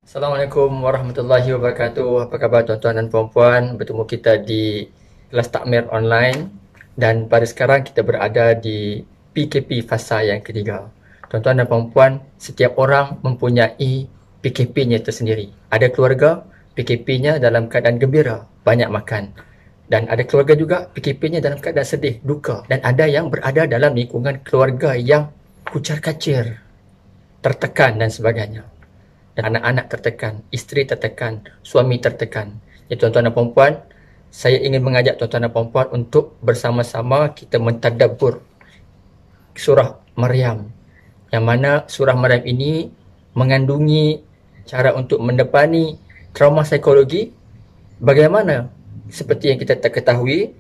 Assalamualaikum warahmatullahi wabarakatuh. Apa khabar tuan-tuan dan puan-puan? Bertemu kita di kelas takmir online dan pada sekarang kita berada di PKP fasa yang ketiga. Tuan-tuan dan puan-puan, setiap orang mempunyai PKP-nya tersendiri. Ada keluarga, PKP-nya dalam keadaan gembira, banyak makan. Dan ada keluarga juga PKP-nya dalam keadaan sedih, duka. Dan ada yang berada dalam lingkungan keluarga yang kucar-kacir, tertekan dan sebagainya. Dan anak-anak tertekan, isteri tertekan, suami tertekan. Ya tuan-tuan dan puan-puan, saya ingin mengajak tuan-tuan dan puan-puan untuk bersama-sama kita mentadabbur surah Maryam. Yang mana surah Maryam ini mengandungi cara untuk mendepani trauma psikologi. Bagaimana? Seperti yang kita ketahui,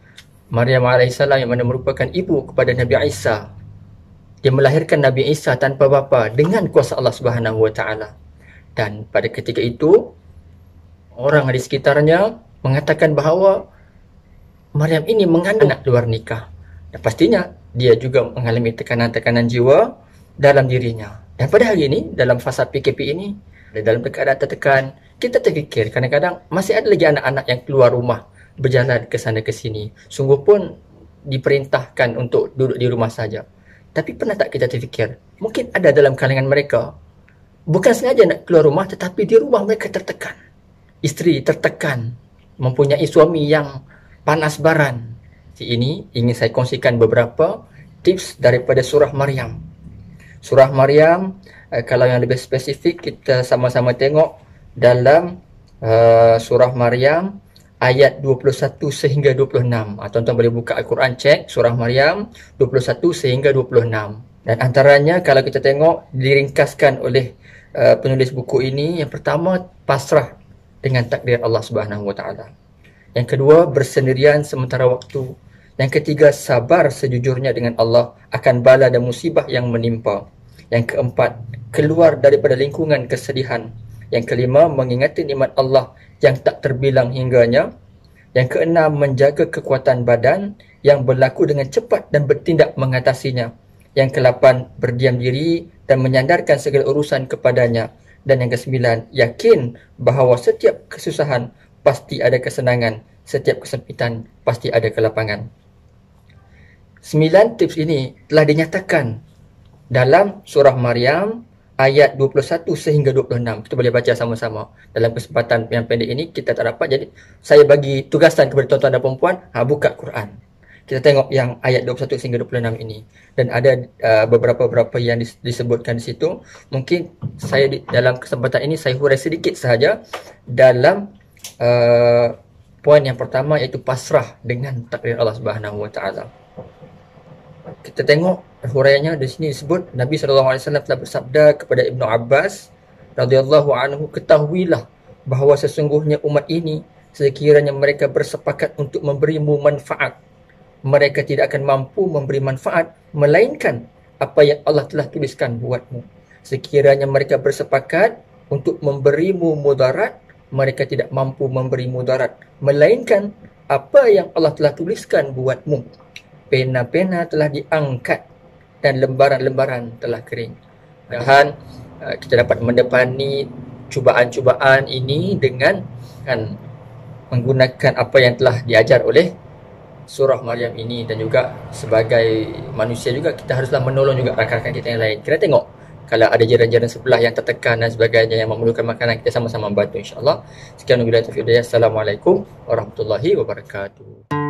Maryam AS yang mana merupakan ibu kepada Nabi Isa. Dia melahirkan Nabi Isa tanpa bapa dengan kuasa Allah Subhanahu Wa Taala. Dan pada ketika itu, orang di sekitarnya mengatakan bahawa Maryam ini mengandung anak luar nikah. Dan pastinya dia juga mengalami tekanan-tekanan jiwa dalam dirinya. Dan pada hari ini, dalam fasa PKP ini, dalam keadaan tertekan, kita terfikir kadang-kadang masih ada lagi anak-anak yang keluar rumah, berjalan ke sana ke sini. Sungguh pun diperintahkan untuk duduk di rumah saja. Tapi pernah tak kita terfikir, mungkin ada dalam kalangan mereka bukan sengaja nak keluar rumah, tetapi di rumah mereka tertekan. Isteri tertekan, mempunyai suami yang panas baran. Ini ingin saya kongsikan beberapa tips daripada surah Maryam. Surah Maryam, kalau yang lebih spesifik, kita sama-sama tengok dalam surah Maryam ayat 21 sehingga 26. Tuan-tuan boleh buka Al-Quran, cek surah Maryam 21 sehingga 26. Dan antaranya kalau kita tengok diringkaskan oleh penulis buku ini, yang pertama pasrah dengan takdir Allah Subhanahu Wa Taala. Yang kedua, bersendirian sementara waktu. Yang ketiga, sabar sejujurnya dengan Allah akan bala dan musibah yang menimpa. Yang keempat, keluar daripada lingkungan kesedihan. Yang kelima, mengingati nikmat Allah yang tak terbilang hingganya. Yang keenam, menjaga kekuatan badan yang berlaku dengan cepat dan bertindak mengatasinya. Yang ke-8, berdiam diri dan menyandarkan segala urusan kepadanya. Dan yang ke-9, yakin bahawa setiap kesusahan pasti ada kesenangan, setiap kesempitan pasti ada kelapangan. 9 tips ini telah dinyatakan dalam surah Maryam ayat 21 sehingga 26. Kita boleh baca sama-sama. Dalam kesempatan yang pendek ini kita tak dapat, jadi saya bagi tugasan kepada tuan-tuan dan puan-puan, buka Quran. Kita tengok yang ayat 21 sehingga 26 ini. Dan ada beberapa yang disebutkan di situ. Mungkin saya dalam kesempatan ini saya hurai sedikit sahaja dalam poin yang pertama, iaitu pasrah dengan takdir Allah Subhanahu Wa Taala. Kita tengok huraiannya di sini disebut Nabi SAW telah bersabda kepada Ibnu Abbas radhiyallahu anhu, ketahuilah bahawa sesungguhnya umat ini sekiranya mereka bersepakat untuk memberimu manfaat, mereka tidak akan mampu memberi manfaat melainkan apa yang Allah telah tuliskan buatmu. Sekiranya mereka bersepakat untuk memberimu mudarat, mereka tidak mampu memberi mudarat melainkan apa yang Allah telah tuliskan buatmu. Pena-pena telah diangkat dan lembaran-lembaran telah kering. Dan kita dapat mendepani cubaan-cubaan ini dengan menggunakan apa yang telah diajar oleh surah Maryam ini. Dan juga sebagai manusia juga kita haruslah menolong juga rakan-rakan kita yang lain. Kita tengok kalau ada jiran-jiran sebelah yang tertekan dan sebagainya, yang memerlukan makanan, kita sama-sama membantu insya-Allah. Sekian wabillahi taufiq. Assalamualaikum warahmatullahi wabarakatuh.